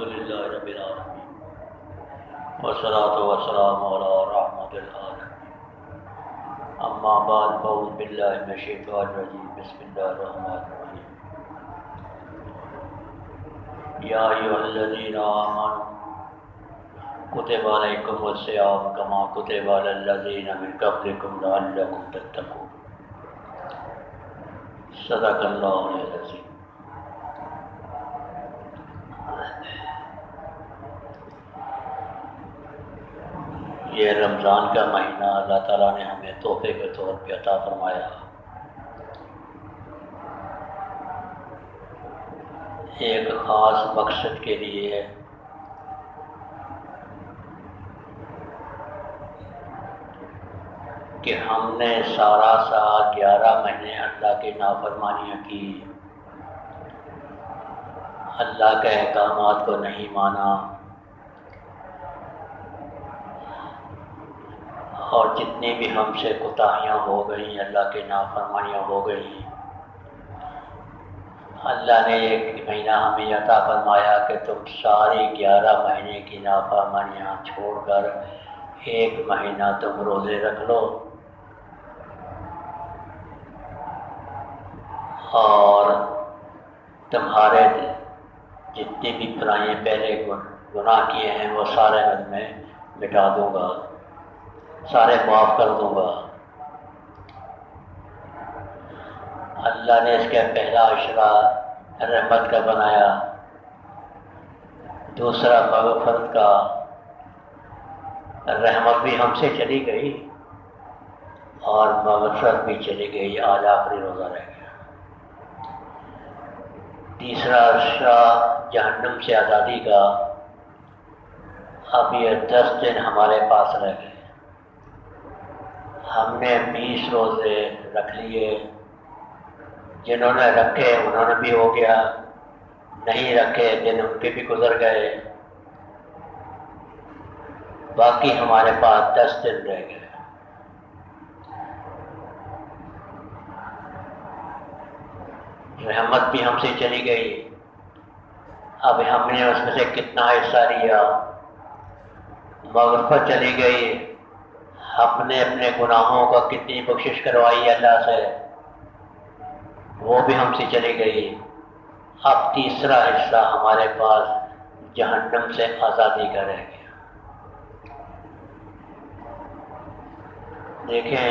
للہ رب العالمین والصلاۃ والسلام علی رحمۃ العالمین اما بعد فاعوذ باللہ من الشیطان الرجیم بسم اللہ الرحمن الرحیم یا ایھا الذین آمنوا کتب علیکم الصیام کما کتب علی الذین من قبلکم لعلکم تتقون صدق اللہ العظیم۔ یہ رمضان کا مہینہ اللہ تعالیٰ نے ہمیں تحفے کے طور پہ عطا فرمایا۔ ایک خاص مقصد کے لیے کہ ہم نے سارا سال 11 مہینے اللہ کی نافرمانیاں کی، اللہ کے احکامات کو نہیں مانا، اور جتنی بھی ہم سے کوتاہیاں ہو گئیں، اللہ کی نافرمانیاں ہو گئیں، اللہ نے ایک مہینہ ہمیں عطا فرمایا کہ تم ساری 11 مہینے کی نافرمانیاں چھوڑ کر ایک مہینہ تم روزے رکھ لو، اور تمہارے جتنے بھی پرائیں پہلے گناہ کیے ہیں وہ سارے میں مٹا دوں گا، سارے معاف کر دوں گا۔ اللہ نے اس کا پہلا عشرہ رحمت کا بنایا، دوسرا مغفرت کا۔ رحمت بھی ہم سے چلی گئی اور مغفرت بھی چلی گئی، آج آخری روزہ رہ گیا۔ تیسرا عشرہ جہنم سے آزادی کا، اب یہ 10 دن ہمارے پاس رہ گئے۔ ہم نے 20 روزے رکھ لیے، جنہوں نے رکھے انہوں نے بھی ہو گیا، نہیں رکھے دن ان کے بھی گزر گئے، باقی ہمارے پاس 10 دن رہ گئے۔ رحمت بھی ہم سے چلی گئی، اب ہم نے اس میں سے کتنا حصہ لیا۔ مغفرت چلی گئی، ہم نے اپنے گناہوں کو کتنی بخشش کروائی اللہ سے، وہ بھی ہم سے چلی گئی۔ اب تیسرا حصہ ہمارے پاس جہنم سے آزادی کا رہ گیا۔ دیکھیں،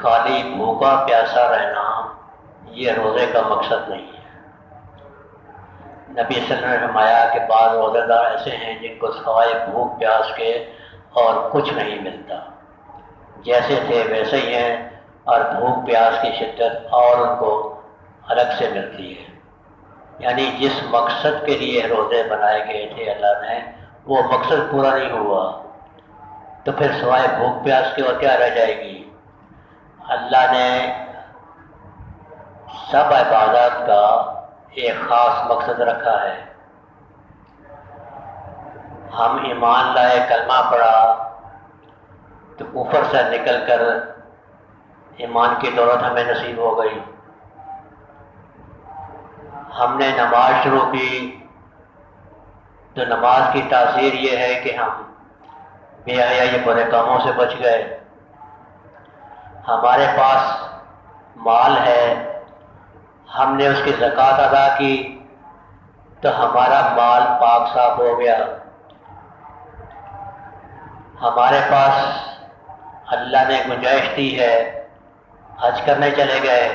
خالی بھوکا پیاسا رہنا یہ روزے کا مقصد نہیں ہے۔ نبی صلی اللہ علیہ وسلم نے فرمایا کہ بعض روزے دار ایسے ہیں جن کو سوائے بھوک پیاس کے اور کچھ نہیں ملتا، جیسے تھے ویسے ہی ہیں، اور بھوک پیاس کی شدت اور ان کو الگ سے ملتی ہے۔ یعنی جس مقصد کے لیے روزے بنائے گئے تھے اللہ نے، وہ مقصد پورا نہیں ہوا تو پھر سوائے بھوک پیاس کے اور کیا رہ جائے گی؟ اللہ نے سب عبادات کا ایک خاص مقصد رکھا ہے۔ ہم ایمان لائے، کلمہ پڑھا تو کفر سے نکل کر ایمان کی دولت ہمیں نصیب ہو گئی۔ ہم نے نماز شروع کی تو نماز کی تاثیر یہ ہے کہ ہم بے حیائی برے کاموں سے بچ گئے۔ ہمارے پاس مال ہے، ہم نے اس کی زکوٰۃ ادا کی تو ہمارا مال پاک صاف ہو گیا۔ ہمارے پاس اللہ نے گنجائش دی ہے، حج کرنے چلے گئے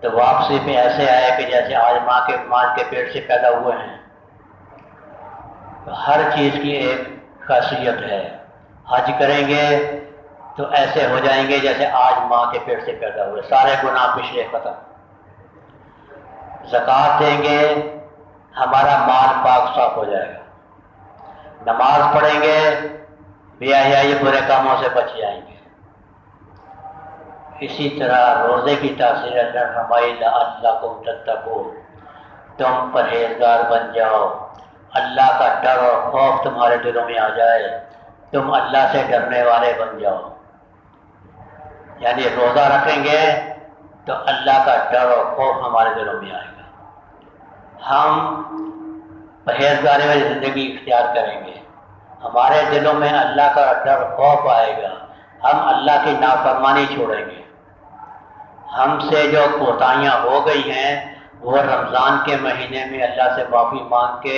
تو واپسی میں ایسے آئے کہ جیسے آج ماں کے پیٹ سے پیدا ہوئے ہیں۔ ہر چیز کی ایک خاصیت ہے، حج کریں گے تو ایسے ہو جائیں گے جیسے آج ماں کے پیٹ سے پیدا ہوئے، سارے گناہ پچھلے ختم۔ زکوٰۃ دیں گے، ہمارا مال پاک صاف ہو جائے گا۔ نماز پڑھیں گے، بے حیائی برے کاموں سے بچ جائیں گے۔ اسی طرح روزے کی تاثیر اللہ فرمائی لعلکم تتقون، تم پرہیزگار بن جاؤ، اللہ کا ڈر اور خوف تمہارے دلوں میں آ جائے، تم اللہ سے ڈرنے والے بن جاؤ۔ یعنی روزہ رکھیں گے تو اللہ کا ڈر اور خوف ہمارے دلوں میں آئے گا، ہم پرہیزگاری والی زندگی اختیار کریں گے، ہمارے دلوں میں اللہ کا ڈر خوف آئے گا، ہم اللہ کی نافرمانی چھوڑیں گے۔ ہم سے جو کوتاہیاں ہو گئی ہیں وہ رمضان کے مہینے میں اللہ سے معافی مانگ کے،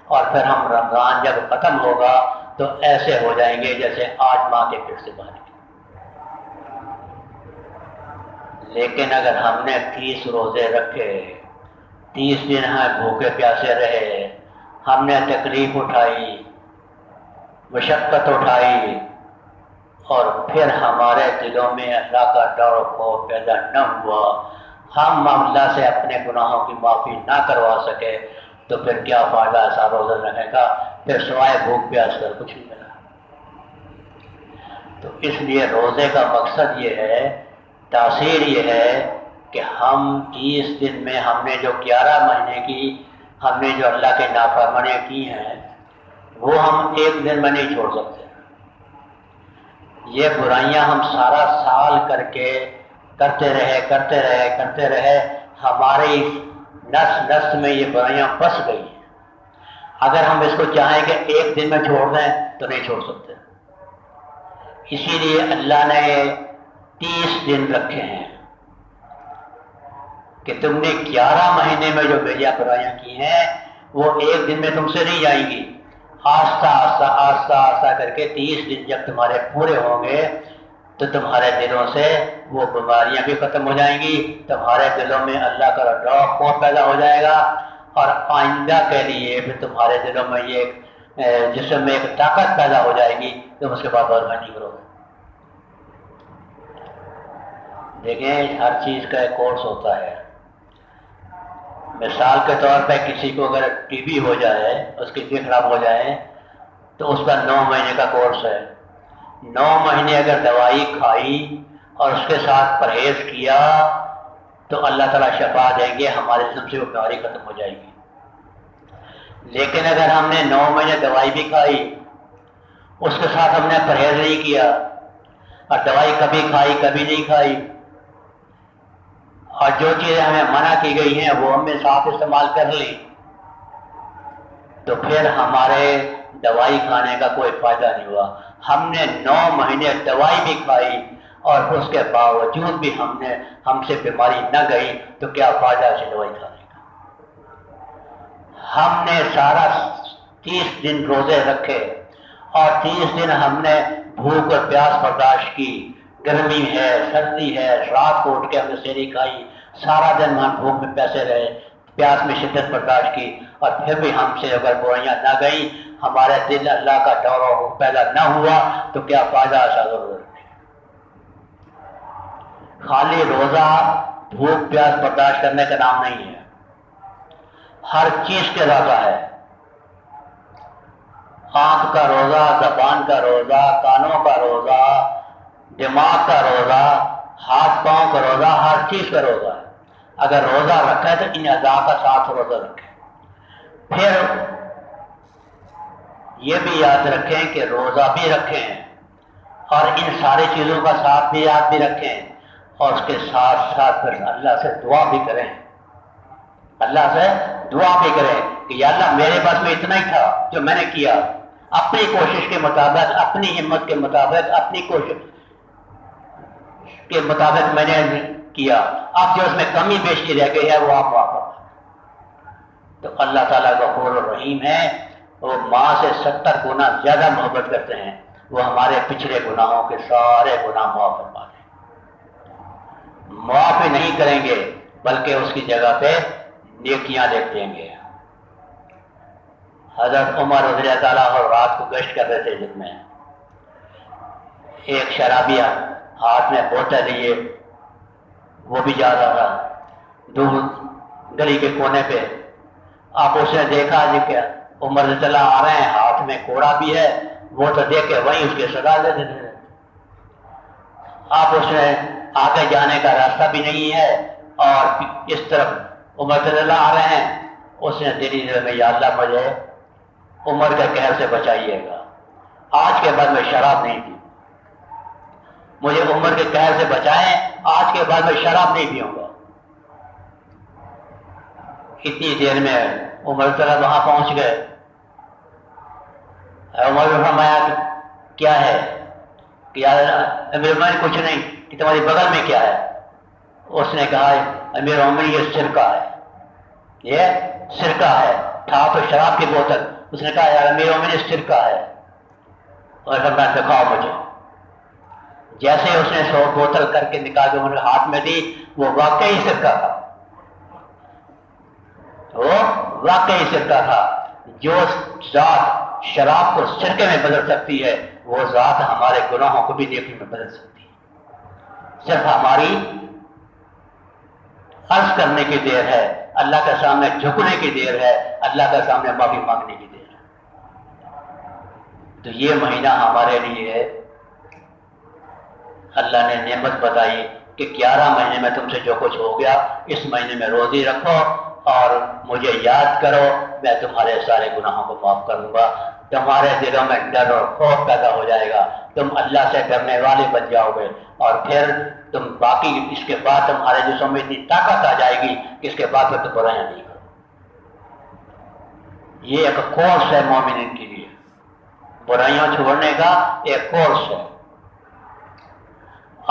اور پھر ہم رمضان جب ختم ہوگا تو ایسے ہو جائیں گے جیسے آج ماں کے پیٹ سے باہر نکلے۔ لیکن اگر ہم نے 30 روزے رکھے، 30 دن ہم بھوکے پیاسے رہے، ہم نے تکلیف اٹھائی، مشقت اٹھائی، اور پھر ہمارے دلوں میں اللہ کا ڈر و خوف پیدا نہ ہوا، ہم اللہ سے اپنے گناہوں کی معافی نہ کروا سکے، تو پھر کیا فائدہ ایسا روزہ رکھنے کا؟ پھر سوائے بھوک پیاس کر کچھ نہیں ملا۔ تو اس لیے روزے کا مقصد یہ ہے، تاثیر یہ ہے کہ ہم 30 دن میں ہم نے جو 11 مہینے کی ہم نے جو اللہ کے نافرمانیاں کی ہیں وہ ہم ایک دن میں نہیں چھوڑ سکتے۔ یہ برائیاں ہم سارا سال کر کے کرتے رہے، ہماری نس نس میں یہ برائیاں پس گئی ہیں۔ اگر ہم اس کو چاہیں کہ ایک دن میں چھوڑ دیں تو نہیں چھوڑ سکتے۔ اسی لیے اللہ نے 30 دن رکھے ہیں کہ تم نے 11 مہینے میں جو بیجا برائیاں کی ہیں وہ ایک دن میں تم سے نہیں جائیں گی، آہستہ آہستہ کر کے 30 دن جب تمہارے پورے ہوں گے تو تمہارے دلوں سے وہ بیماریاں بھی ختم ہو جائیں گی، تمہارے دلوں میں اللہ کا ڈر خوف پیدا ہو جائے گا، اور آئندہ کے لیے بھی تمہارے دلوں میں یہ جسم میں ایک طاقت پیدا ہو جائے گی، تم اس کے بعد اور نہیں کرو گے۔ دیکھیں ہر چیز کا ایک کورس ہوتا ہے۔ مثال کے طور پہ کسی کو اگر ٹی بی ہو جائے، اس کی طبیعت خراب ہو جائے تو اس کا 9 مہینے کا کورس ہے۔ 9 مہینے اگر دوائی کھائی اور اس کے ساتھ پرہیز کیا تو اللہ تعالیٰ شفا دیں گے، ہمارے جسم سے وہ بیماری ختم ہو جائے گی۔ لیکن اگر ہم نے 9 مہینے دوائی بھی کھائی، اس کے ساتھ ہم نے پرہیز نہیں کیا، اور دوائی کبھی کھائی کبھی نہیں کھائی، اور جو چیزیں ہمیں منع کی گئی ہیں وہ ہم نے ساتھ استعمال کر لی، تو پھر ہمارے دوائی کھانے کا کوئی فائدہ نہیں ہوا۔ ہم نے 9 مہینے دوائی بھی کھائی اور اس کے باوجود بھی ہم سے بیماری نہ گئی، تو کیا فائدہ اسے دوائی کھانے کا؟ ہم نے سارا 30 دن روزے رکھے اور 30 دن ہم نے بھوک اور پیاس برداشت کی، گرمی ہے سردی ہے، رات کو اٹھ کے ہم نے سحری کھائی، سارا دن ہم بھوک میں پیاسے رہے، پیاس میں شدت برداشت کی، اور پھر بھی ہم سے اگر برائیاں نہ گئیں، ہمارے دل اللہ کا ڈر و خوف پیدا نہ ہوا، تو کیا فائدہ ایسا ضرورت نہیں۔ خالی روزہ بھوک پیاس برداشت کرنے کا نام نہیں ہے، ہر چیز کے روزہ ہے۔ آنکھ کا روزہ، زبان کا روزہ، کانوں کا روزہ، دماغ کا روزہ، ہاتھ پاؤں کا روزہ، ہر چیز کا روزہ ہے۔ اگر روزہ رکھا ہے تو ان اعضاء کا ساتھ روزہ رکھیں۔ پھر یہ بھی یاد رکھیں کہ روزہ بھی رکھیں اور ان ساری چیزوں کا ساتھ بھی یاد بھی رکھیں، اور اس کے ساتھ ساتھ پھر اللہ سے دعا بھی کریں، اللہ سے دعا بھی کریں کہ یا اللہ میرے پاس میں اتنا ہی تھا جو میں نے کیا، اپنی کوشش کے مطابق، اپنی ہمت کے مطابق، اپنی کوشش کے مطابق میں نے کیا، اب جو اس میں کمی بیشی رہ گئی ہے وہ آپ واپس۔ تو اللہ تعالیٰ غفور الرحیم ہے، وہ ماں سے 70 گنا زیادہ محبت کرتے ہیں، وہ ہمارے پچھلے گناہوں کے سارے گناہ معاف فرما دیں، معاف ہی نہیں کریں گے بلکہ اس کی جگہ پہ نیکیاں لکھ دیں گے۔ حضرت عمر رضی اللہ تعالیٰ اور رات کو گشت کر رہے تھے جن میں ایک شرابی ہاتھ میں بوتل لیے وہ بھی جا رہا تھا دور گلی کے کونے پہ، آپ اس نے دیکھا جی کہ عمر رضی اللہ آ رہے ہیں، ہاتھ میں کوڑا بھی ہے، وہ تو دیکھ کے وہیں اس کے صدا دے دیتے تھے۔ آپ اس نے آگے جانے کا راستہ بھی نہیں ہے اور اس طرف عمر رضی اللہ آ رہے ہیں، اس نے دلی دل میں یا اللہ مجھے عمر کے قہر سے بچائیے گا، آج کے بعد میں شراب نہیں پی۔ مجھے عمر کے قہر سے بچائیں، آج کے بعد میں شراب نہیں پیوں گا۔ اتنی دیر میں عمر صاحب وہاں پہنچ گئے۔ عمر نے فرمایا کہ کیا ہے؟ کہ امیر عمر کچھ نہیں، کہ تمہاری بغل میں کیا ہے؟ اس نے کہا امیر عمر یہ سرکہ ہے، یہ سرکہ ہے۔ تھا تو شراب کی بوتل، اس نے کہا یار امیر عمر یہ سرکہ ہے، اور فرمایا دکھاؤ مجھے۔ جیسے اس نے 100 بوتل کر کے نکال کے عمر کے ہاتھ میں دی، وہ واقعی سرکہ تھا، وہ واقعی سرکہ تھا۔ جو ذات شراب کو سرکے میں بدل سکتی ہے، وہ ذات ہمارے گناہوں کو بھی نیکی میں بدل سکتی ہے۔ صرف ہماری عرض کرنے کی دیر ہے، اللہ کے سامنے جھکنے کی دیر ہے، اللہ کے سامنے معافی مانگنے کی دیر ہے۔ تو یہ مہینہ ہمارے لیے اللہ نے نعمت بتائی کہ 11 مہینے میں تم سے جو کچھ ہو گیا، اس مہینے میں روزی رکھو اور مجھے یاد کرو، میں تمہارے سارے گناہوں کو معاف کروں گا۔ تمہارے دلوں میں ڈر اور خوف پیدا ہو جائے گا، تم اللہ سے ڈرنے والے بن جاؤ گے، اور پھر تم باقی اس کے بعد تمہارے جسم میں اتنی طاقت آ جائے گی کہ اس کے بعد پھر تم برائیاں نہیں کرو۔ یہ ایک کورس ہے مومنین کے لیے، برائیاں چھوڑنے کا ایک کورس ہے۔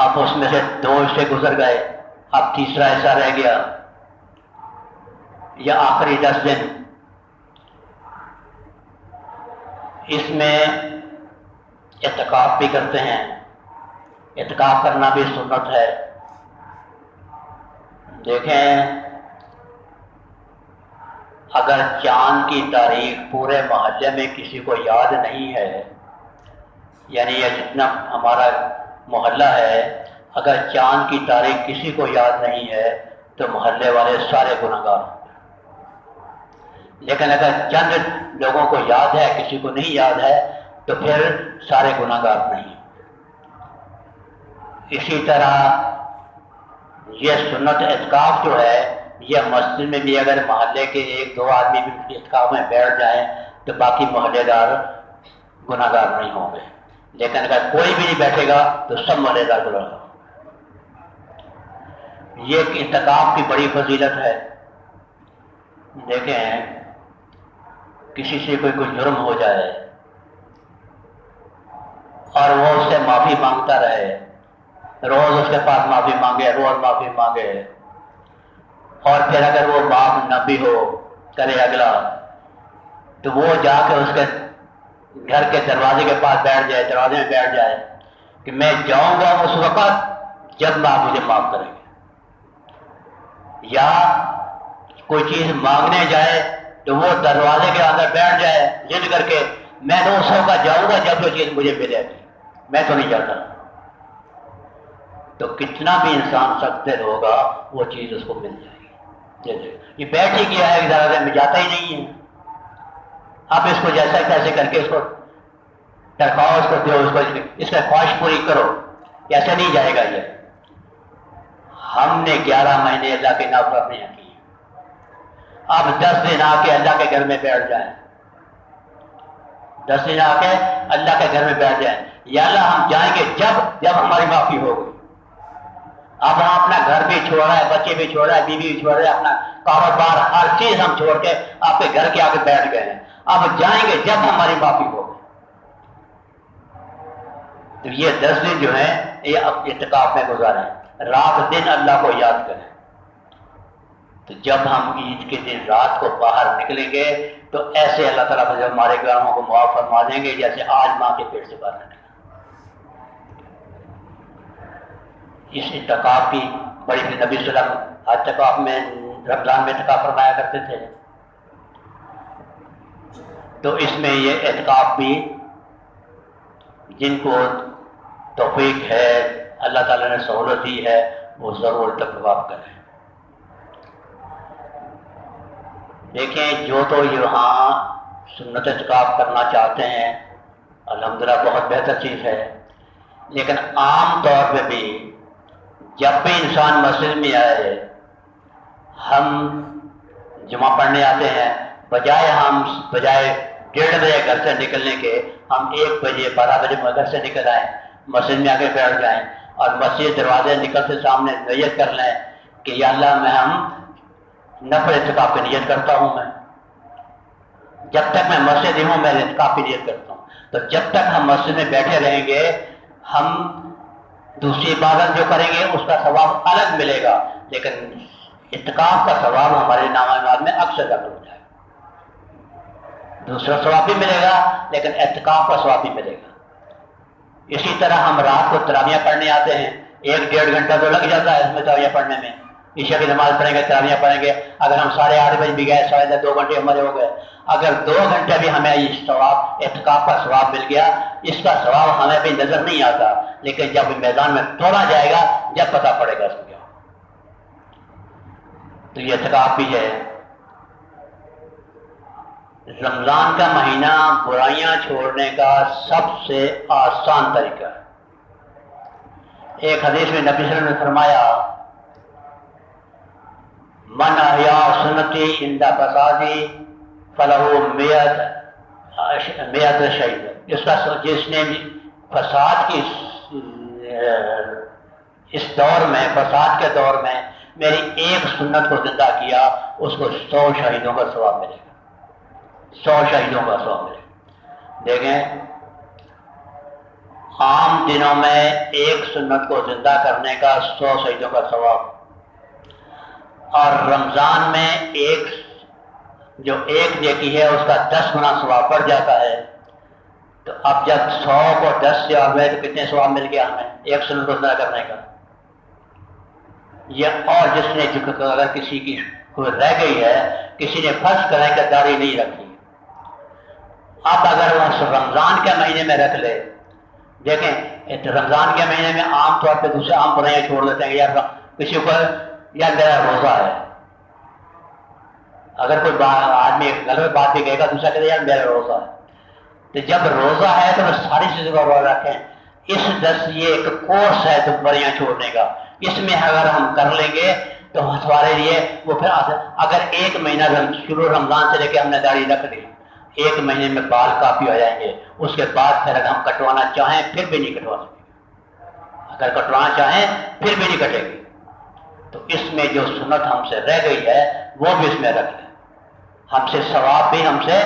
اب اس میں سے 2 حصے گزر گئے، اب تیسرا حصہ رہ گیا، یا آخری 10 دن۔ اس میں اعتکاف بھی کرتے ہیں، اعتکاف کرنا بھی سنت ہے۔ دیکھیں، اگر چاند کی تاریخ پورے محلے میں کسی کو یاد نہیں ہے، یعنی یہ جتنا ہمارا محلہ ہے، اگر چاند کی تاریخ کسی کو یاد نہیں ہے تو محلے والے سارے گنہگار ہوں گے۔ لیکن اگر چند لوگوں کو یاد ہے، کسی کو نہیں یاد ہے، تو پھر سارے گنہگار نہیں۔ اسی طرح یہ سنت اعتکاف جو ہے، یہ مسجد میں بھی اگر محلے کے 1-2 آدمی بھی اعتکاف میں بیٹھ جائیں تو باقی محلے دار گنہگار نہیں ہوں گے، لیکن اگر کوئی بھی نہیں بیٹھے گا تو سب محلے دار گنہگار ہوں گے۔ یہ اعتکاف کی بڑی فضیلت ہے۔ دیکھیں، کسی سے کوئی جرم ہو جائے اور وہ اس سے معافی مانگتا رہے، روز اس کے پاس معافی مانگے، روز معافی مانگے، اور پھر اگر وہ معاف نہ بھی ہو کرے اگلا، تو وہ جا کے اس کے گھر کے دروازے کے پاس بیٹھ جائے، دروازے میں بیٹھ جائے کہ میں جاؤں گا اس وقت جب آپ مجھے معاف کریں گے، یا کوئی چیز مانگنے جائے تو وہ دروازے کے اندر بیٹھ جائے ضد کر کے، میں تو اس وقت جاؤں گا جب وہ چیز مجھے ملے گی، میں تو نہیں جاتا۔ تو کتنا بھی انسان سخت دل ہوگا، وہ چیز اس کو مل جائے گی۔ یہ بیٹھ ہی گیا ہے دروازے میں، جاتا ہی نہیں ہے، اب اس کو جیسا کیسے کر کے اس کو ٹرکاؤ، اس کو دو، اس کا خواہش پوری کرو، ایسے نہیں جائے گا۔ یہ ہم نے 11 مہینے اللہ کے نافرمانیاں کی، اب 10 دن آ کے اللہ کے گھر میں بیٹھ جائیں، 10 دن آ کے اللہ کے گھر میں بیٹھ جائیں، یا اللہ ہم جائیں گے جب ہماری معافی ہوگی۔ اب ہم اپنا گھر بھی چھوڑ رہا ہے، بچے بھی چھوڑ رہا ہے، بیوی بھی چھوڑ رہا ہے، اپنا کاروبار ہر چیز ہم چھوڑ کے آپ کے گھر کے آ کے بیٹھ گئے ہیں، اب جائیں گے جب ہماری معافی ہوگی۔ تو یہ 10 دن جو ہیں یہ اعتکاف میں گزاریں، رات دن اللہ کو یاد کریں۔ تو جب ہم عید کے دن رات کو باہر نکلیں گے تو ایسے اللہ تعالیٰ جب ہمارے گناہوں کو معاف فرما دیں گے جیسے آج ماں کے پیٹ سے باہر نکلا۔ اس اعتکاف کی بڑی نبی صلی اللہ علیہ وسلم اعتکاف میں رمضان میں اعتکاف فرمایا کرتے تھے، تو اس میں یہ اعتکاف بھی جن کو توفیق ہے، اللہ تعالیٰ نے سہولت دی ہے، وہ ضرور اعتکاف کریں۔ دیکھیں، جو تو یہاں سنت اعتکاف کرنا چاہتے ہیں الحمدللہ بہت بہتر چیز ہے، لیکن عام طور پہ بھی جب بھی انسان مسجد میں آئے، ہم جمعہ پڑھنے آتے ہیں، بجائے 1:30 بجے گھر سے نکلنے کے، ہم 1 بجے 12 بجے گھر سے نکل آئیں، مسجد میں آ کے بیٹھ جائیں، اور مسجد دروازے نکلتے سامنے نیت کر لیں کہ یا اللہ میں نفل اعتکاف کی نیت کرتا ہوں، میں جب تک میں مسجد ہوں میں اعتکاف کی نیت کرتا ہوں. تو جب تک ہم مسجد میں بیٹھے رہیں گے ہم دوسری عبادت جو کریں گے اس کا ثواب الگ ملے گا، لیکن اعتکاف کا ثواب ہمارے نامہ اعمال میں اکثر داخل ہو جائے گا. دوسرا ثواب بھی ملے گا لیکن اعتکاف کا ثواب بھی ملے گا. اسی طرح ہم رات کو تراویح پڑھنے آتے ہیں، 1-1.5 گھنٹہ تو لگ جاتا ہے اس میں تراویح پڑھنے میں. عشاء کی نماز پڑھیں گے، تراویح پڑھیں گے، اگر ہم 8:30 بجے بھی گئے 2 گھنٹے ہمارے ہو گئے. اگر 2 گھنٹے بھی ہمیں اس ثواب اعتکاف کا ثواب مل گیا، اس کا ثواب ہمیں بھی نظر نہیں آتا، لیکن جب میدان میں توڑا جائے گا جب پتہ پڑے گا اس کو کیا. تو یہ اعتکاف بھی ہے. رمضان کا مہینہ برائیاں چھوڑنے کا سب سے آسان طریقہ ہے. ایک حدیث میں نبی صلی اللہ علیہ وسلم نے فرمایا من احیا سنتی عند فسادی فلہ مئۃ شہید. جس نے فساد کی اس دور میں، فساد کے دور میں میری ایک سنت کو زندہ کیا اس کو 100 شہیدوں کا ثواب ملے گا. 100 شہیدوں کا ثواب ملے گا. دیکھیں عام دنوں میں ایک سنت کو زندہ کرنے کا 100 شہیدوں کا ثواب، اور رمضان میں جو ایک نیکی ہے اس کا 10 گنا ثواب بڑھ جاتا ہے. تو اب جب 100 کو 10 سے اور تو کتنے ثواب مل گیا ہمیں ایک سنت کو زندہ کرنے کا. یہ اور جس نے اگر کسی کی کوئی رہ گئی ہے، کسی نے فرض کریں کہ داڑھی نہیں رکھی، اب اگر وہ رمضان کے مہینے میں رکھ لے. دیکھیں رمضان کے مہینے میں عام طور پہ دوسرے عام برائیاں چھوڑ دیتے ہیں، یار کسی کو یار میرا روزہ ہے. اگر کوئی آدمی غلط بات بھی کہے گا دوسرا کہتے یار میرا روزہ ہے. تو جب روزہ ہے تو ساری چیزوں کا روزہ رکھیں. یہ ایک کورس ہے تو برائیاں چھوڑنے کا. اس میں اگر ہم کر لیں گے تو ہمارے لیے وہ پھر اگر ایک مہینہ شروع رمضان سے لے کے ہم نے داڑھی رکھ لی، 1 مہینے میں بال کافی ہو جائیں گے. اس کے بعد پھر اگر ہم کٹوانا چاہیں پھر بھی نہیں کٹوا سکیں. اگر کٹوانا چاہیں پھر بھی نہیں کٹے گی. تو اس میں جو سنت ہم سے رہ گئی ہے وہ بھی اس میں رکھ لیں. ہم سے ثواب بھی ہم سے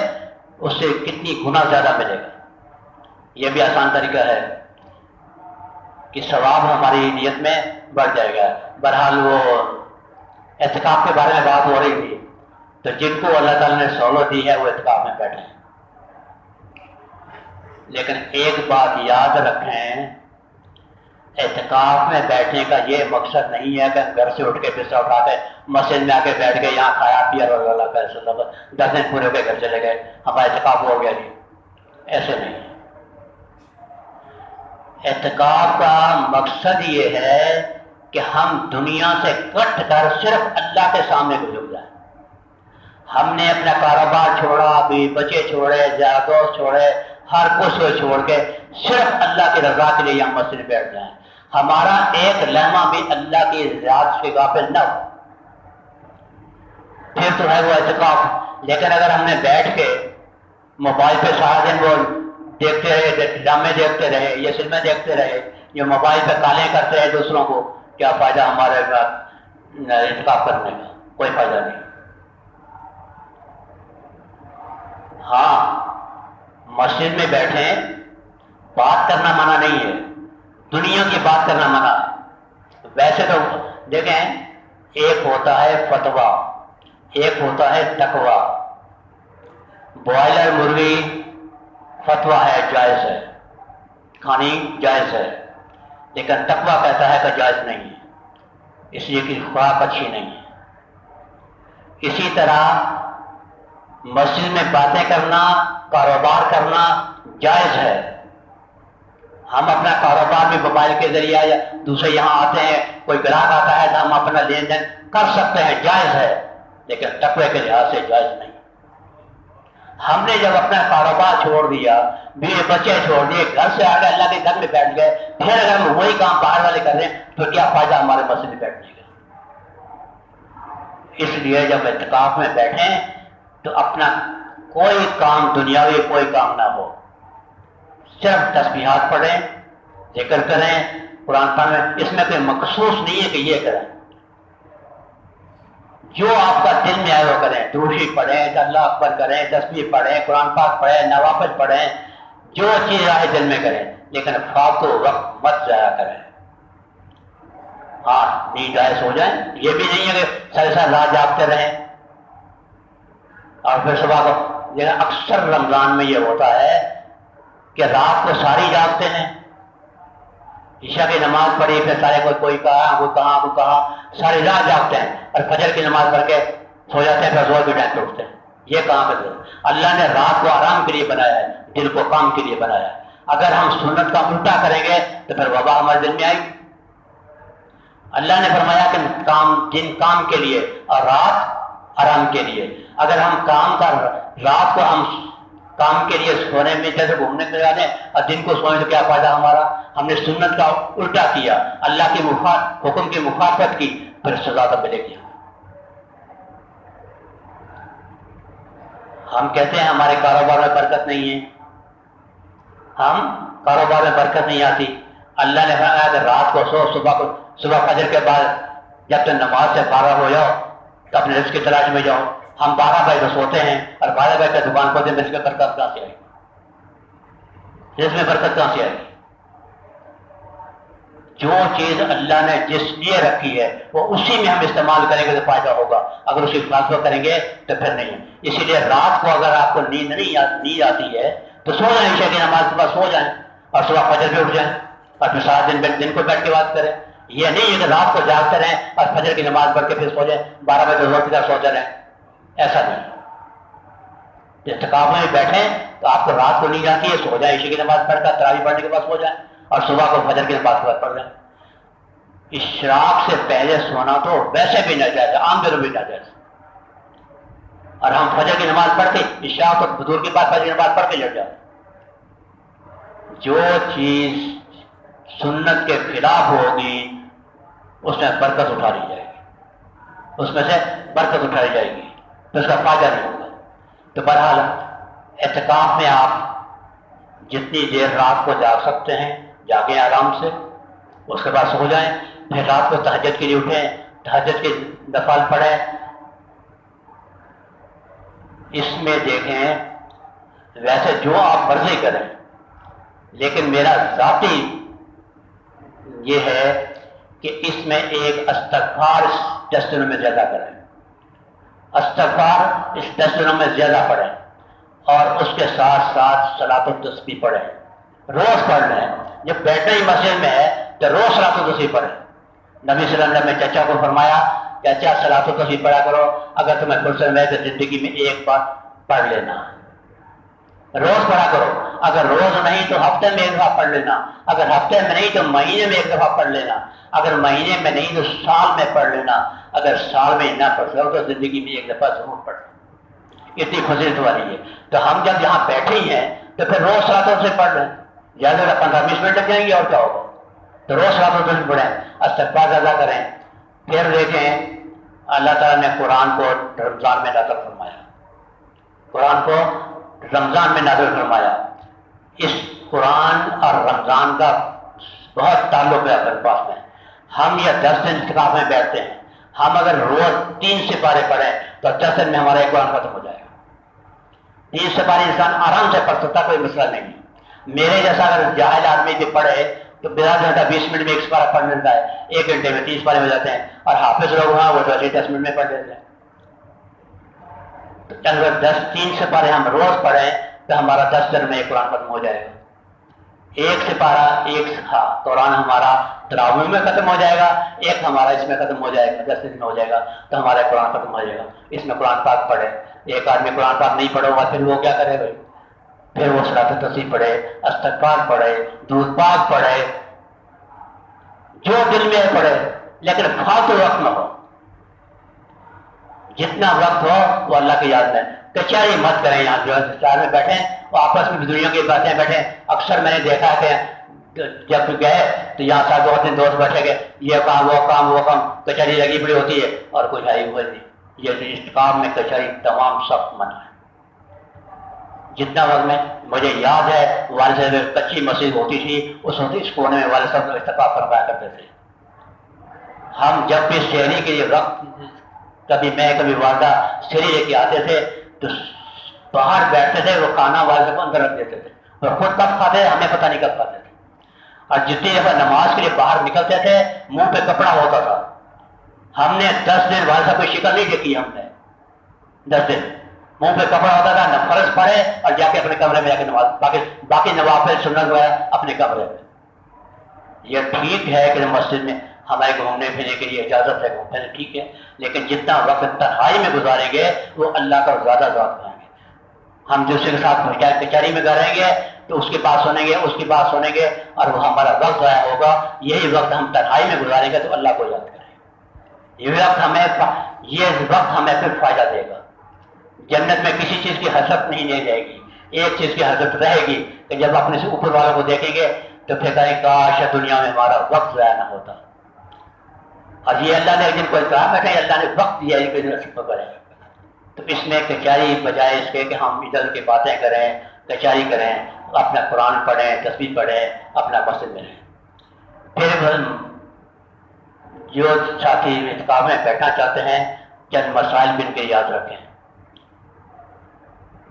اس سے کتنی گنا زیادہ ملے گا. یہ بھی آسان طریقہ ہے کہ ثواب ہماری نیت میں بڑھ جائے گا. بہرحال وہ اعتکاف کے بارے میں بات ہو رہی تھی، تو جن کو اللہ تعالیٰ نے سہولت دی ہے وہ اعتکاف میں بیٹھیں. لیکن ایک بات یاد رکھیں، اعتکاف میں بیٹھنے کا یہ مقصد نہیں ہے کہ ہم گھر سے اٹھ کے بستر اٹھا کے مسجد میں آ کے بیٹھ گئے، یہاں کھایا پیا اور اللہ کا 10 دن پورے ہو کے گھر چلے گئے، ہمارا اعتکاف ہو گیا. جی ایسے نہیں. اعتکاف کا مقصد یہ ہے کہ ہم دنیا سے کٹ کر صرف اللہ کے سامنے گزر جائیں. ہم نے اپنا کاروبار چھوڑا، بھی بچے چھوڑے، دوست چھوڑے، ہر کچھ کو چھوڑ کے صرف اللہ کی رضا کے لیے ہم مسجد بیٹھ جائیں. ہمارا ایک لمحہ بھی اللہ کی ذات سے غافل نہ ہو، پھر تو ہے وہ اعتکاف. لیکن اگر ہم نے بیٹھ کے موبائل پہ سارا دن وہ دیکھتے رہے، ڈرامے دیکھتے رہے، یہ فلمیں دیکھتے رہے، یہ موبائل پہ کالیں کرتے رہے دوسروں کو، کیا فائدہ ہمارے اعتکاف کرنے کا؟ کوئی فائدہ نہیں. ہاں مسجد میں بیٹھیں، بات کرنا منع نہیں ہے، دنیا کی بات کرنا منع ہے. ویسے تو دیکھیں ایک ہوتا ہے فتویٰ، ایک ہوتا ہے تقویٰ. بوائلر مرغی فتویٰ ہے، جائز ہے، کھانی جائز ہے، لیکن تقویٰ کہتا ہے کہ جائز نہیں ہے، اس لیے کہ خوراک اچھی نہیں ہے. اسی طرح مسجد میں باتیں کرنا، کاروبار کرنا جائز ہے. ہم اپنا کاروبار بھی موبائل کے ذریعے یا دوسرے یہاں آتے ہیں، کوئی گراہک آتا ہے تو ہم اپنا لین دین کر سکتے ہیں، جائز ہے، لیکن تقوی کے لحاظ سے جائز نہیں. ہم نے جب اپنا کاروبار چھوڑ دیا، بیوی بچے چھوڑ دیے، گھر سے آ گئے، اللہ کے گھر میں بیٹھ گئے، پھر اگر ہم وہی کام باہر والے کر رہے ہیں تو کیا فائدہ ہمارے مسجد میں بیٹھنے کا؟ اس لیے جب اعتکاف میں بیٹھیں تو اپنا کوئی کام دنیاوی کوئی کام نہ ہو، صرف تسبیحات پڑھیں، ذکر کریں، قرآن پڑھنے اس میں کوئی مخصوص نہیں ہے کہ یہ کریں، جو آپ کا دل میں آئے وہ کریں، دروشی پڑھیں، اللہ اکبر کریں، تسبیح پڑھیں، قرآن پاک پڑھیں، نوافل پڑھیں، جو چیز آئے دل میں کریں، لیکن فالتو وقت مت ضائع کریں۔ ہاں نیند آئے سو جائیں، یہ بھی نہیں ہے کہ سارے سارے رات جاگتے رہیں اور پھر صبح کو، لیکن اکثر رمضان میں یہ ہوتا ہے کہ رات کو ساری جاگتے ہیں، عشاء کی نماز پڑھی، پھر سارے کوئی کہاں کوئی کہاں کوئی کہاں، ساری رات جاگتے ہیں اور فجر کی نماز پڑھ کے سو جاتے ہیں، پھر زور کے ٹائم پہ اٹھتے ہیں۔ یہ کہاں پہ اللہ نے رات کو آرام کے لیے بنایا ہے، دل کو کام کے لیے بنایا ہے۔ اگر ہم سنت کا الٹا کریں گے تو پھر وبا ہمارے دل میں آئے گی۔ اللہ نے فرمایا کہ دن کام کے لیے اور رات آرام کے لیے۔ اگر ہم رات کو ہم کام کے لیے سونے میں جیسے گھومنے کے جاتے ہیں اور دن کو سونے تو کیا فائدہ ہمارا؟ ہم نے سنت کا الٹا کیا، اللہ کے حکم کی مخالفت کی، پھر سزا تو ملے گی۔ ہم کہتے ہیں ہمارے کاروبار میں برکت نہیں ہے، کاروبار میں برکت نہیں آتی۔ اللہ نے فرمایا کہ رات کو سو، صبح فجر کے بعد جب تک نماز سے فارغ ہو جاؤ تو اپنے رزق کی تلاش میں جاؤ۔ ہم 12 بجے تو سوتے ہیں اور 12 بجے تک دکان کھولتے ہیں، رزق میں برکت کہاں سے آئے گی؟ رزق میں برکت کہاں سے آئے گی؟ جو چیز اللہ نے جس لیے رکھی ہے وہ اسی میں ہم استعمال کریں گے تو فائدہ ہوگا، اگر اسی فالتو کریں گے تو پھر نہیں۔ اسی لیے رات کو اگر آپ کو نیند آتی ہے تو سو جائیں، عشاء کی نماز کے بعد سو جائیں اور صبح فجر پہ اٹھ جائیں اور پھر سارا دن کو بیٹھ کے بات کریں۔ یہ نہیں ہے کہ رات کو جاگتے رہیں اور فجر کی نماز پڑھ کے پھر سو جائیں، 12 بجے زور کی طرح سوتے رہیں، ایسا نہیں۔ اعتکاف میں بیٹھیں تو آپ کو رات کو نیند آتی ہے، سو جائیں، عشاء کی نماز پڑھ کر تراویح پڑھنے کے بعد سو جائیں اور صبح کو فجر کی نماز کے بعد پڑھ جائیں۔ اشراق سے پہلے سونا تو ویسے بھی ناجائز ہے، عام دنوں بھی ناجائز، اور ہم فجر کی نماز پڑھ کے اشراق تو بدور کے بعد فجر کی نماز پڑھ کے لیٹ جاتے۔ جو چیز سنت کے خلاف ہوگی اس میں برکت اٹھا لی جائے گی، اس میں سے برکت اٹھائی جائے گی تو اس کا فائدہ نہیں ہوگا۔ تو بہرحال اعتکاف میں آپ جتنی دیر رات کو جاگ سکتے ہیں جاگیں آرام سے، اس کے بعد سو جائیں، پھر رات کو تہجد کے لیے اٹھیں، تہجد کے نفل پڑھیں۔ اس میں دیکھیں ویسے جو آپ مرضی کریں، لیکن میرا ذاتی یہ ہے کہ اس میں ایک استغفار 10 دنوں میں زیادہ کریں، استغفار اس 10 دنوں میں زیادہ پڑھیں، اور اس کے ساتھ ساتھ صلاۃ التسبیح پڑھیں، روز پڑھ لیں۔ جب بیٹھنا ہی مسجد میں ہے تو روز صلاۃ التسبیح پڑھیں۔ نبی صلی اللہ علیہ وسلم نے چچا کو فرمایا کہ چچا صلاۃ التسبیح پڑھا کرو، اگر تمہیں فرصت میں تو زندگی میں ایک بار پڑھ لینا، روز پڑھا کرو، اگر روز نہیں تو ہفتے میں ایک دفعہ پڑھ لینا، اگر ہفتے میں نہیں تو مہینے میں ایک دفعہ پڑھ لینا، اگر مہینے میں نہیں تو سال میں پڑھ لینا، اگر سال میں نہ پڑھ سکو تو زندگی میں ایک دفعہ ضرور پڑھ لینا، اتنی فضیلت والی ہے۔ تو ہم جب یہاں بیٹھے ہی ہیں تو پھر روز صلاۃ التسبیح پڑھ لیں، زیادہ 15-20 منٹ لگ جائیں گے اور کیا ہوگا، تو روز صلاۃ التسبیح پڑھیں، استغفار ادا کریں۔ پھر دیکھیں اللہ تعالیٰ نے قرآن کو رمضان میں نازل فرمایا، قرآن کو رمضان میں نازل فرمایا۔ اس قرآن اور رمضان کا بہت تعلق ہے اپنے پاس میں۔ ہم یہ 10 دن اعتکاف میں بیٹھتے ہیں، ہم اگر روز 3 سپارے پڑھیں تو 10 دن میں ہمارا ایک قرآن ختم ہو جائے گا۔ 3 سپارے انسان آرام سے پڑھ سکتا، کوئی مسئلہ نہیں۔ میرے جیسا اگر جاہل آدمی بھی پڑھے تو 20 منٹ میں ایک سپارہ پڑھ لیتا ہے، 1 گھنٹے میں 30 سپارے ہو جاتے ہیں، اور حافظ لوگ ہیں وہ تو 10 منٹ میں پڑھ لیتے ہیں۔ تو اگر 3 سپارے ہم روز پڑھیں تو ہمارا 10 دن میں ایک قرآن ختم ہو جائے گا۔ 1 سپارہ 1 قرآن ہمارا تراویح میں ختم ہو جائے گا، 1 ہمارا اس میں ختم ہو جائے گا، 10 دن میں ہو جائے گا، تو ہمارا قرآن ختم ہو جائے گا۔ اس میں قرآن پاک پڑھے۔ ایک آدمی قرآن پاک نہیں پڑھا ہوگا پھر وہ کیا کرے بھائی؟ پھر وہ صلاۃ التسبیح پڑھے، استغفار پڑھے، درود پاک پڑھے، جو دل میں پڑھے، لیکن فالتو وقت نہ ہو۔ جتنا وقت ہو وہ اللہ کی یاد میں، کچہری مت کریں۔ یہاں جو ہے میں بیٹھیں وہ آپس میں دنیا کی باتیں بیٹھیں۔ اکثر میں نے دیکھا کہ جب گئے تو یہاں ساتھ 2-3 دوست بیٹھے گئے، یہ کام وہ کام، کچہری لگی پڑی ہوتی ہے اور کوئی ہے ہی وہ نہیں۔ یہ اس کام میں کچہری تمام سخت منع ہے۔ جتنا وقت میں مجھے یاد ہے والد صاحب کچی مسجد ہوتی تھی، اس وقت اس کونے میں والد صاحب اتفاق فرمایا کرتے تھے. ہم جب بھی شہری کے لیے وقت، کبھی میں کبھی والدہ شہری لے کے آتے تھے تو باہر بیٹھتے تھے، وہ کھانا والد کو اندر رکھ دیتے تھے اور خود کب کھاتے تھے ہمیں پتہ نہیں کب کھاتے تھے. اور جتنی دفعہ نماز کے لیے باہر نکلتے تھے منہ پہ کپڑا ہوتا تھا. ہم نے 10 دن والد صاحب کو شکل نہیں دیکھی، ہم نے 10 دن منہ پہ کپڑا ہوتا تھا، نہ فرض پڑے اور جا کے اپنے کمرے میں جا کے نماز، باقی نوافل سنت وغیرہ اپنے کمرے میں. یہ ٹھیک ہے کہ مسجد میں ہمارے گھومنے پھرنے کے لیے اجازت ہے، گھومنے ٹھیک ہے، لیکن جتنا وقت تنہائی میں گزاریں گے وہ اللہ کا زیادہ ذات پائیں گے. ہم دوسرے کے ساتھ کچہری میں گزاریں گے تو اس کے پاس سنیں گے، اس کے پاس سنیں گے اور وہ ہمارا وقت ضائع ہوگا. یہی وقت ہم تنہائی میں گزاریں گے تو اللہ کو یاد کریں گے. یہ وقت ہمیں پھر فائدہ دے گا. جنت میں کسی چیز کی حسرت نہیں لے جائے گی، ایک چیز کی حسرت رہے گی کہ جب اپنے سے اوپر والوں کو دیکھیں گے تو پھر کہیں کاش دنیا میں ہمارا وقت ضائع نہ ہوتا. اور یہ اللہ نے جن کو کہا بیٹھے اللہ نے وقت دیا ہے نصیب کریں. تو اس میں کچہری بجائے اس کے کہ ہم ادھر کی باتیں کریں، کچہری کریں، اپنا قرآن پڑھیں، تسبیح پڑھیں، اپنا مسجد میں رہیں. پھر جو ساتھی اعتکاف میں بیٹھنا چاہتے ہیں چند مسائل بھی ان کے یاد رکھیں.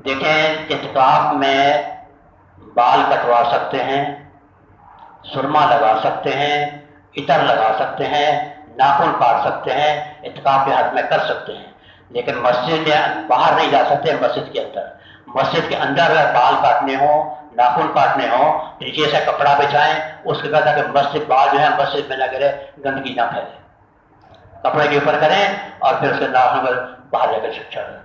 دیکھیں اعتکاف میں بال کٹوا سکتے ہیں، سرما لگا سکتے ہیں، عطر لگا سکتے ہیں، ناخن کاٹ سکتے ہیں، اعتکاف کے حد میں کر سکتے ہیں، لیکن مسجد میں باہر نہیں جا سکتے. مسجد کے اندر، مسجد کے اندر اگر بال کاٹنے ہوں، ناخن کاٹنے ہوں، نیچے سے کپڑا بچھائیں، اس کے بعد کہ مسجد بال جو ہے مسجد میں نہ گرے، گندگی نہ پھیلے، کپڑے کے اوپر کریں اور پھر اس کے ناخن باہر جا کر چھڑ دیں.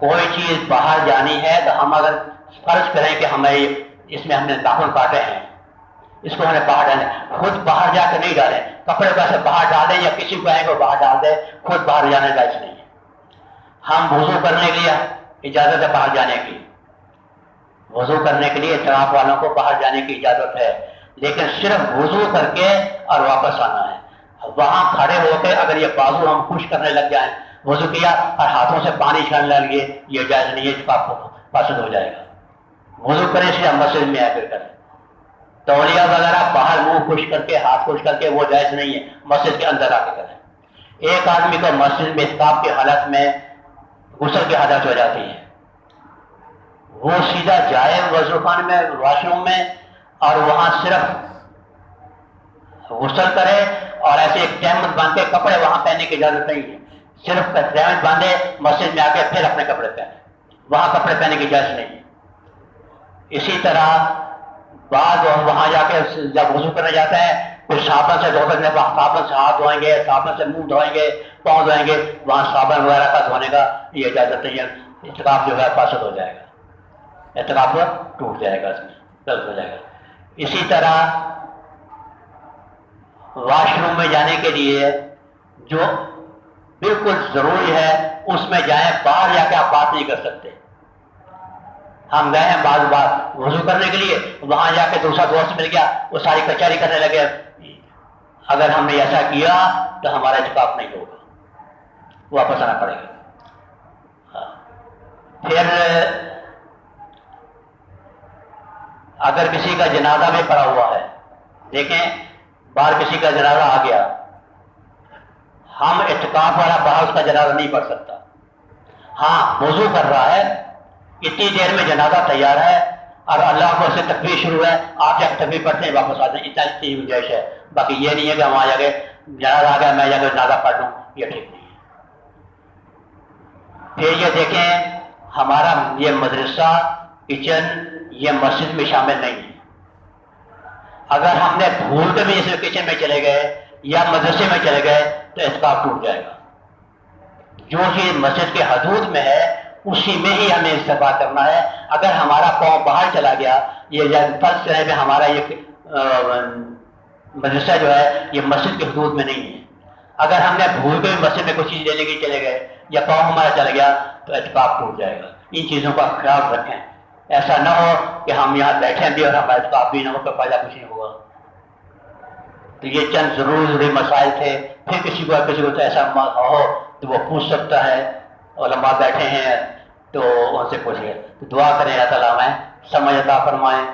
کوئی چیز باہر جانی ہے تو ہم اگر فرض کریں کہ ہمیں اس میں ہم نے ناخن کاٹے ہیں، اس کو ہم نے باہر ڈالیں، خود باہر جا کے نہیں ڈالیں، کپڑے کو ایسے باہر ڈال دیں یا کسی کو کہیں کو باہر ڈال دیں، خود باہر جانے جائز نہیں ہے. ہم وضو کرنے کے لیے اجازت ہے باہر جانے کی، وضو کرنے کے لیے اعتکاف والوں کو باہر جانے کی اجازت ہے، لیکن صرف وضو کر کے اور واپس آنا ہے. وہاں کھڑے ہو کے اگر یہ بازو ہم خوش کرنے لگ جائیں، وضو کیا اور ہاتھوں سے پانی چھاننے لگے، یہ جائز نہیں ہے، اعتکاف فاسد ہو جائے گا. وضو کریں صرف مسجد میں آ کر کریں. تولیہ وغیرہ باہر منہ خوش کر کے ہاتھ خوش کر کے وہ جائز نہیں ہے، مسجد کے اندر آ کے کریں. ایک آدمی کو مسجد میں اعتکاف کی حالت میں غسل کی عادت ہو جاتی ہے، وہ سیدھا جائے وضو خانے میں، واش روم میں، اور وہاں صرف غسل کرے اور ایسے ایک تہمت باندھ کے، کپڑے وہاں پہننے کی اجازت نہیں ہے، صرف تہمت باندھے مسجد میں آ کے پھر اپنے کپڑے پہنے، وہاں کپڑے پہننے کی اجازت نہیں ہے. اسی طرح بعد وہاں جا کے جب وضو کرنے جاتا ہے پھر صابن سے دھوتے ہیں، صابن سے ہاتھ دھوئیں گے، صابن سے منہ دھوئیں گے، پاؤں دھوئیں گے، وہاں صابن وغیرہ کا دھونے کا یہ اجازت نہیں ہے. اعتکاف جو ہے فاسد ہو جائے گا، اعتکاف ٹوٹ جائے گا، اس میں غلط ہو جائے گا. اسی طرح واش روم میں جانے کے لیے جو بالکل ضروری ہے اس میں جائیں، باہر جا کے آپ بات نہیں کر سکتے. ہم گئے ہیں بعض بات وضو کرنے کے لیے، وہاں جا کے دوسرا دوست مل گیا، وہ ساری کچہری کرنے لگے. اگر ہم نے ایسا کیا تو ہمارا اعتکاف نہیں ہوگا، واپس آنا پڑے گا. پھر اگر کسی کا جنازہ بھی پڑا ہوا ہے، دیکھیں باہر کسی کا جنازہ آ گیا، ہم اعتکاف والا باہر اس کا جنازہ نہیں پڑھ سکتا. ہاں وضو کر رہا ہے، اتنی دیر میں جنازہ تیار ہے اور اللہ کو سے تکبیر شروع ہے، آپ جب تکبیر پڑھتے ہیں واپس آتے ہیں، اتنی گنجائش ہے. باقی یہ نہیں ہے کہ وہاں جا کے جنازہ آ گیا میں جا کے جنازہ پڑھ لوں، یہ ٹھیک نہیں ہے. پھر یہ دیکھیں ہمارا یہ مدرسہ کچن یہ مسجد میں شامل نہیں ہے. اگر ہم نے بھول کے بھی اس کچن میں چلے گئے یا مدرسے میں چلے گئے تو اعتکاف ٹوٹ جائے گا. جو چیز مسجد کے حدود میں ہے اسی میں ہی ہمیں استفادہ کرنا ہے. اگر ہمارا پاؤں باہر چلا گیا، یہ فرض کریں کہ ہمارا یہ مدرسہ جو ہے یہ مسجد کے حدود میں نہیں ہے، اگر ہم نے بھول کے بھی مسجد میں کچھ چیز لینے کے چلے گئے یا پاؤں ہمارا چلا گیا تو اعتکاف ٹوٹ جائے گا. ان چیزوں کا خیال رکھیں، ایسا نہ ہو کہ ہم یہاں بیٹھیں بھی اور ہمارا اعتکاف بھی نہ ہو تو فائدہ کچھ نہیں ہوگا. تو یہ چند ضروری مسائل تھے. پھر کسی کو تو ایسا ہو تو وہ پوچھ سکتا ہے، علماء بیٹھے ہیں تو ان سے پوچھیں تو دعا کریں اللہ تعالیٰ ہمیں سمجھ عطا فرمائیں،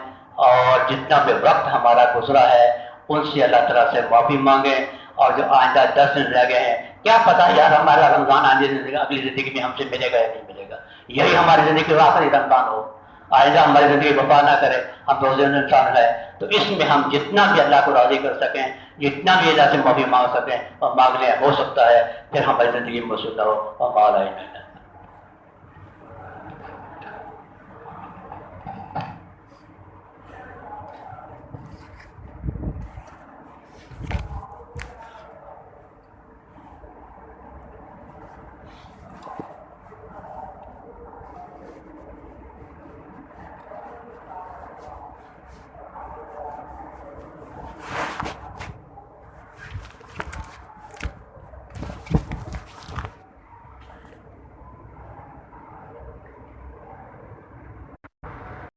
اور جتنا بھی وقت ہمارا گزرا ہے ان سے اللہ تعالیٰ سے معافی مانگیں، اور جو آئندہ 10 دن رہ گئے ہیں کیا پتہ یار ہمارا رمضان اگلی زندگی میں ہم سے ملے گا یا نہیں ملے گا، یہی ہماری زندگی کا آخری رمضان ہو، آئندہ ہماری زندگی وفا نہ کرے، ہم روزے انسان ہے، تو اس میں ہم جتنا بھی اللہ کو راضی کر سکیں، جتنا بھی اللہ سے معافی مانگ سکیں اور مانگ لیں، ہو سکتا ہے پھر ہماری زندگی میں مسئلہ ہو اور مالا